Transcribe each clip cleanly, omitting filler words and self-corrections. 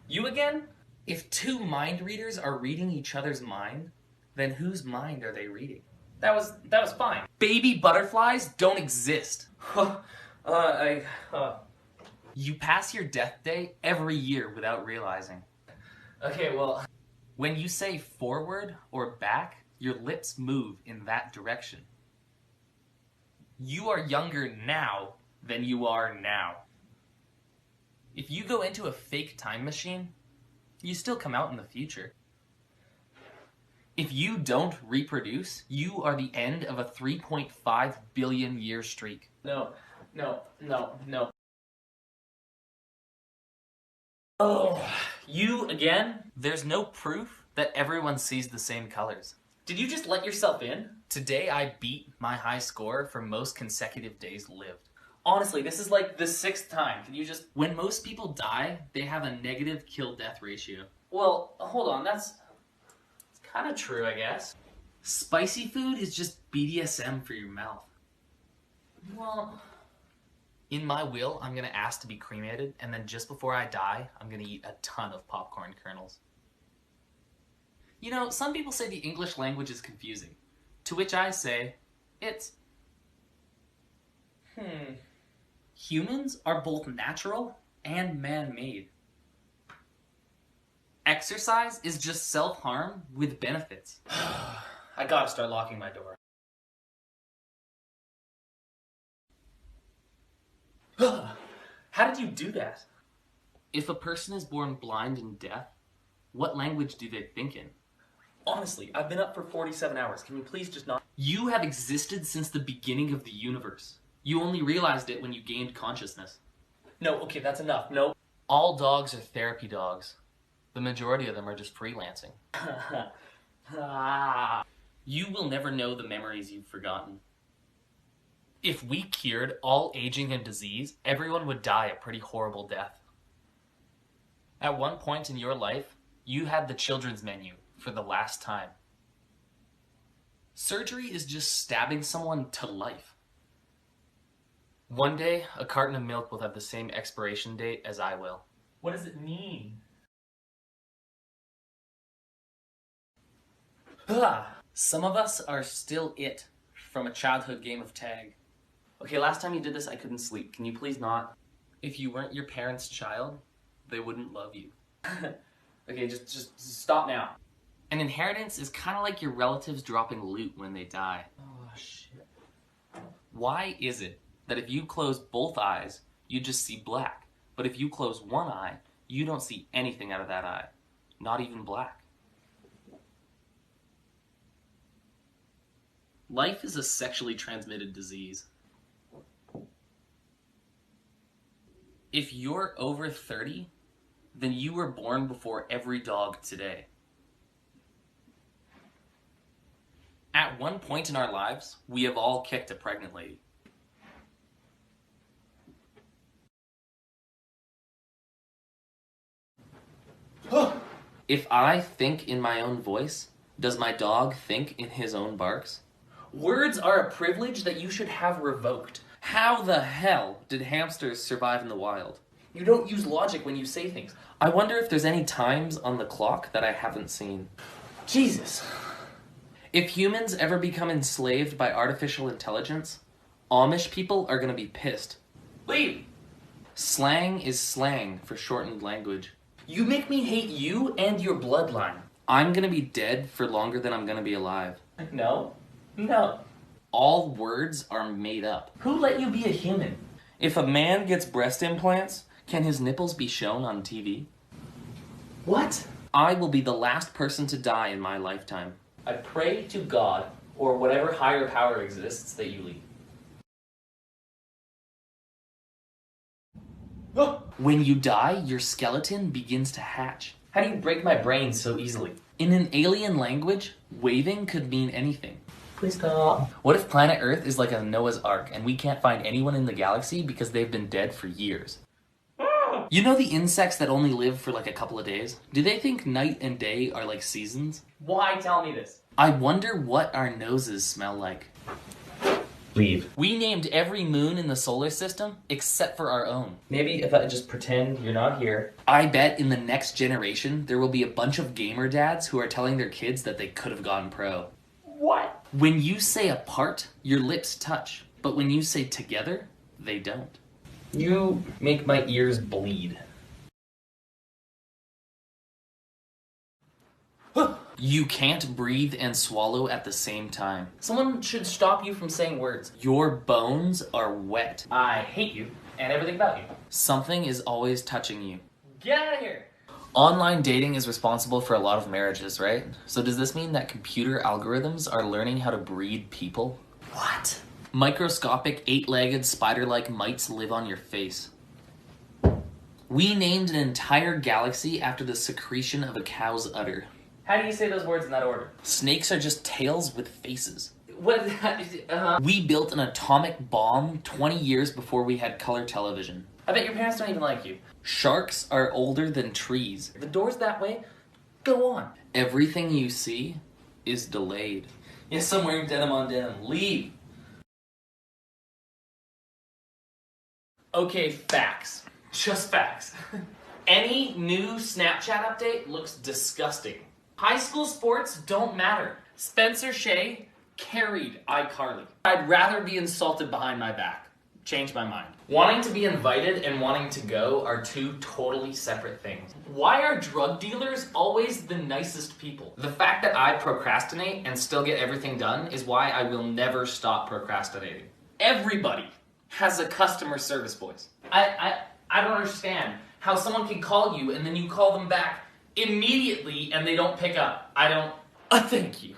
You again? If two mind readers are reading each other's mind, then whose mind are they reading? That was fine. Baby butterflies don't exist. You pass your death day every year without realizing. Okay, well... When you say forward or back, your lips move in that direction. You are younger now than you are now. If you go into a fake time machine, you still come out in the future. If you don't reproduce, you are the end of a 3.5 billion year streak. No. Oh, you again? There's no proof that everyone sees the same colors. Did you just let yourself in? Today I beat my high score for most consecutive days lived. Honestly, this is like the 6th time. Can you just... When most people die, they have a negative kill-death ratio. Well, hold on, it's kind of true, I guess. Spicy food is just BDSM for your mouth. Well... In my will, I'm gonna ask to be cremated, and then just before I die, I'm gonna eat a ton of popcorn kernels. You know, some people say the English language is confusing, to which I say, it's... Humans are both natural and man-made. Exercise is just self-harm with benefits. I gotta start locking my door. How did you do that? If a person is born blind and deaf, what language do they think in? Honestly, I've been up for 47 hours. Can you please just not... You have existed since the beginning of the universe. You only realized it when you gained consciousness. No, okay, that's enough. No. All dogs are therapy dogs. The majority of them are just freelancing. You will never know the memories you've forgotten. If we cured all aging and disease, everyone would die a pretty horrible death. At one point in your life, you had the children's menu for the last time. Surgery is just stabbing someone to life. One day, a carton of milk will have the same expiration date as I will. What does it mean? Some of us are still it from a childhood game of tag. Okay, last time you did this, I couldn't sleep. Can you please not? If you weren't your parents' child, they wouldn't love you. Okay, just stop now. An inheritance is kind of like your relatives dropping loot when they die. Oh, shit. Why is it that if you close both eyes, you just see black, but if you close one eye, you don't see anything out of that eye? Not even black. Life is a sexually transmitted disease. If you're over 30, then you were born before every dog today. At one point in our lives, we have all kicked a pregnant lady. If I think in my own voice, does my dog think in his own barks? Words are a privilege that you should have revoked. How the hell did hamsters survive in the wild? You don't use logic when you say things. I wonder if there's any times on the clock that I haven't seen. Jesus. If humans ever become enslaved by artificial intelligence, Amish people are gonna be pissed. Wait. Slang is slang for shortened language. You make me hate you and your bloodline. I'm gonna be dead for longer than I'm gonna be alive. No. All words are made up. Who let you be a human? If a man gets breast implants, can his nipples be shown on TV? What? I will be the last person to die in my lifetime. I pray to God, or whatever higher power exists, that you leave. When you die, your skeleton begins to hatch. How do you break my brain so easily? In an alien language, waving could mean anything. Please stop. What if planet Earth is like a Noah's Ark and we can't find anyone in the galaxy because they've been dead for years? You know the insects that only live for like a couple of days? Do they think night and day are like seasons? Why tell me this? I wonder what our noses smell like. Leave. We named every moon in the solar system except for our own. Maybe if I just pretend you're not here. I bet in the next generation there will be a bunch of gamer dads who are telling their kids that they could have gone pro. What? When you say apart, your lips touch. But when you say together, they don't. You make my ears bleed. You can't breathe and swallow at the same time. Someone should stop you from saying words. Your bones are wet. I hate you and everything about you. Something is always touching you. Get out of here. Online dating is responsible for a lot of marriages, right? So does this mean that computer algorithms are learning how to breed people? What? Microscopic, eight-legged, spider-like mites live on your face. We named an entire galaxy after the secretion of a cow's udder. How do you say those words in that order? Snakes are just tails with faces. What? We built an atomic bomb 20 years before we had color television. I bet your parents don't even like you. Sharks are older than trees. The door's that way. Go on. Everything you see is delayed. Yes, I'm wearing denim on denim. Leave. Okay, facts. Just facts. Any new Snapchat update looks disgusting. High school sports don't matter. Spencer Shea carried iCarly. I'd rather be insulted behind my back. Change my mind. Wanting to be invited and wanting to go are two totally separate things. Why are drug dealers always the nicest people? The fact that I procrastinate and still get everything done is why I will never stop procrastinating. Everybody has a customer service voice. I don't understand how someone can call you and then you call them back immediately and they don't pick up. I don't... thank you.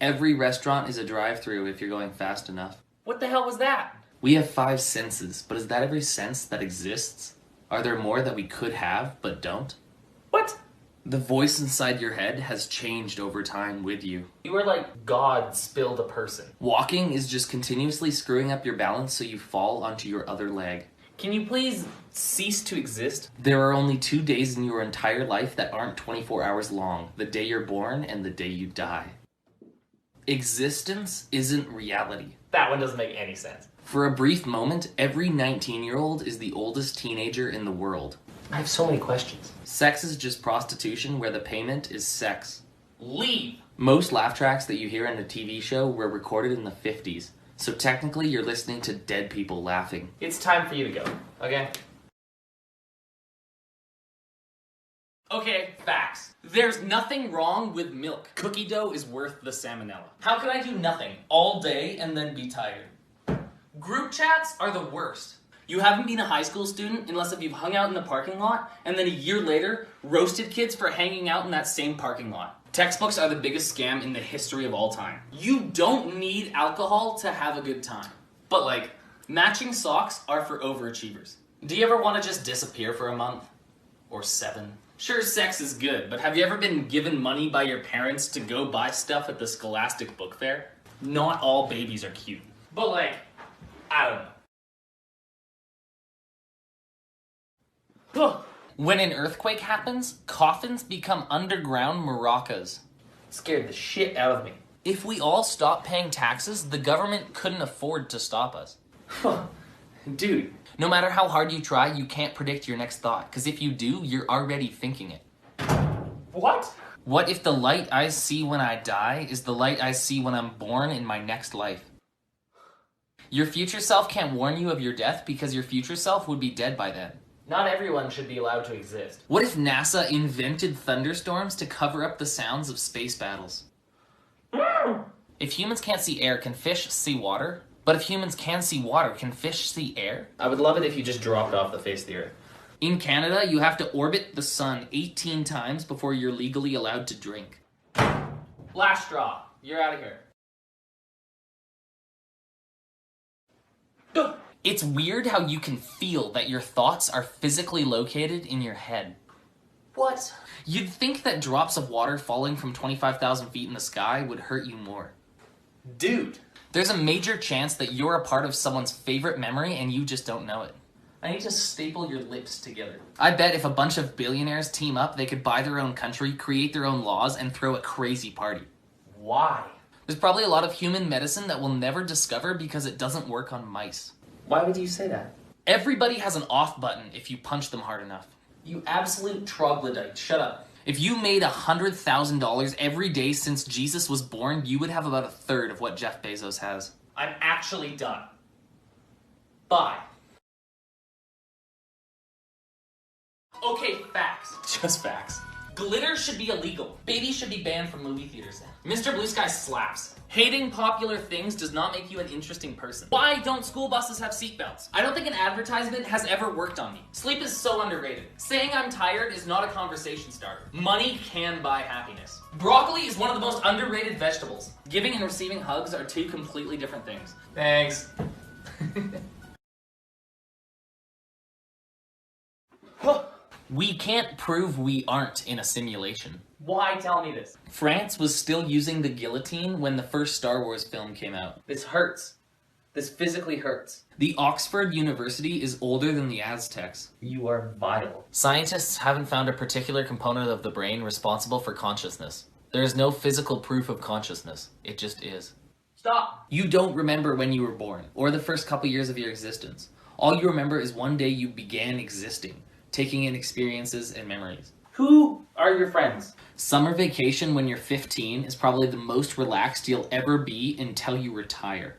Every restaurant is a drive-thru if you're going fast enough. What the hell was that? We have 5 senses, but is that every sense that exists? Are there more that we could have, but don't? What? The voice inside your head has changed over time with you. You are like God spilled a person. Walking is just continuously screwing up your balance so you fall onto your other leg. Can you please cease to exist? There are only 2 days in your entire life that aren't 24 hours long. The day you're born and the day you die. Existence isn't reality. That one doesn't make any sense. For a brief moment, every 19-year-old is the oldest teenager in the world. I have so many questions. Sex is just prostitution where the payment is sex. Leave! Most laugh tracks that you hear in a TV show were recorded in the 50s, so technically you're listening to dead people laughing. It's time for you to go, okay? Okay, facts. There's nothing wrong with milk. Cookie dough is worth the salmonella. How can I do nothing all day and then be tired? Group chats are the worst. You haven't been a high school student unless if you've hung out in the parking lot and then a year later roasted kids for hanging out in that same parking lot. Textbooks are the biggest scam in the history of all time. You don't need alcohol to have a good time. But like, matching socks are for overachievers. Do you ever want to just disappear for a month? Or 7? Sure, sex is good, but have you ever been given money by your parents to go buy stuff at the Scholastic Book Fair? Not all babies are cute. But like, I don't know. When an earthquake happens, coffins become underground maracas. Scared the shit out of me. If we all stopped paying taxes, the government couldn't afford to stop us. Dude. No matter how hard you try, you can't predict your next thought, because if you do, you're already thinking it. What? What if the light I see when I die is the light I see when I'm born in my next life? Your future self can't warn you of your death because your future self would be dead by then. Not everyone should be allowed to exist. What if NASA invented thunderstorms to cover up the sounds of space battles? If humans can't see air, can fish see water? But if humans can see water, can fish see air? I would love it if you just dropped off the face of the earth. In Canada, you have to orbit the sun 18 times before you're legally allowed to drink. Last straw. You're out of here. It's weird how you can feel that your thoughts are physically located in your head. What? You'd think that drops of water falling from 25,000 feet in the sky would hurt you more. Dude. There's a major chance that you're a part of someone's favorite memory and you just don't know it. I need to staple your lips together. I bet if a bunch of billionaires team up, they could buy their own country, create their own laws, and throw a crazy party. Why? There's probably a lot of human medicine that we'll never discover because it doesn't work on mice. Why would you say that? Everybody has an off button if you punch them hard enough. You absolute troglodyte. Shut up. If you made $100,000 every day since Jesus was born, you would have about a third of what Jeff Bezos has. I'm actually done. Bye. Okay, facts. Just facts. Glitter should be illegal. Babies should be banned from movie theaters. Mr. Blue Sky slaps. Hating popular things does not make you an interesting person. Why don't school buses have seatbelts? I don't think an advertisement has ever worked on me. Sleep is so underrated. Saying I'm tired is not a conversation starter. Money can buy happiness. Broccoli is one of the most underrated vegetables. Giving and receiving hugs are two completely different things. Thanks. We can't prove we aren't in a simulation. Why tell me this? France was still using the guillotine when the first Star Wars film came out. This hurts. This physically hurts. The Oxford University is older than the Aztecs. You are vile. Scientists haven't found a particular component of the brain responsible for consciousness. There is no physical proof of consciousness. It just is. Stop. You don't remember when you were born, or the first couple years of your existence. All you remember is one day you began existing, taking in experiences and memories. Who are your friends? Summer vacation when you're 15 is probably the most relaxed you'll ever be until you retire.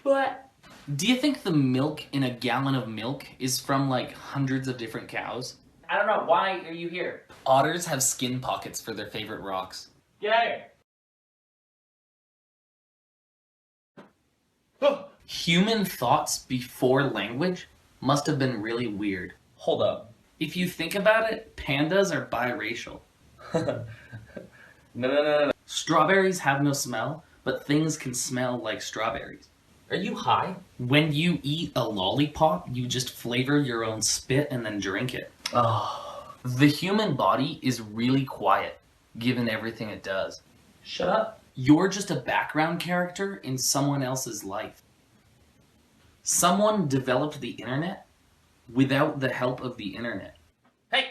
What? Do you think the milk in a gallon of milk is from like hundreds of different cows? I don't know. Why are you here? Otters have skin pockets for their favorite rocks. Yay. Human thoughts before language must have been really weird. Hold up. If you think about it, pandas are biracial. No. Strawberries have no smell, but things can smell like strawberries. Are you high? When you eat a lollipop, you just flavor your own spit and then drink it. Oh. The human body is really quiet, given everything it does. Shut up. You're just a background character in someone else's life. Someone developed the internet without the help of the internet. Hey!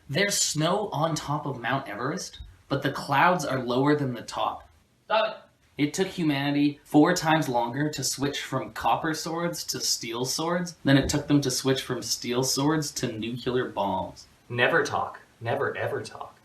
There's snow on top of Mount Everest, but the clouds are lower than the top. Stop it. It took humanity 4 times longer to switch from copper swords to steel swords than it took them to switch from steel swords to nuclear bombs. Never talk. Never ever talk.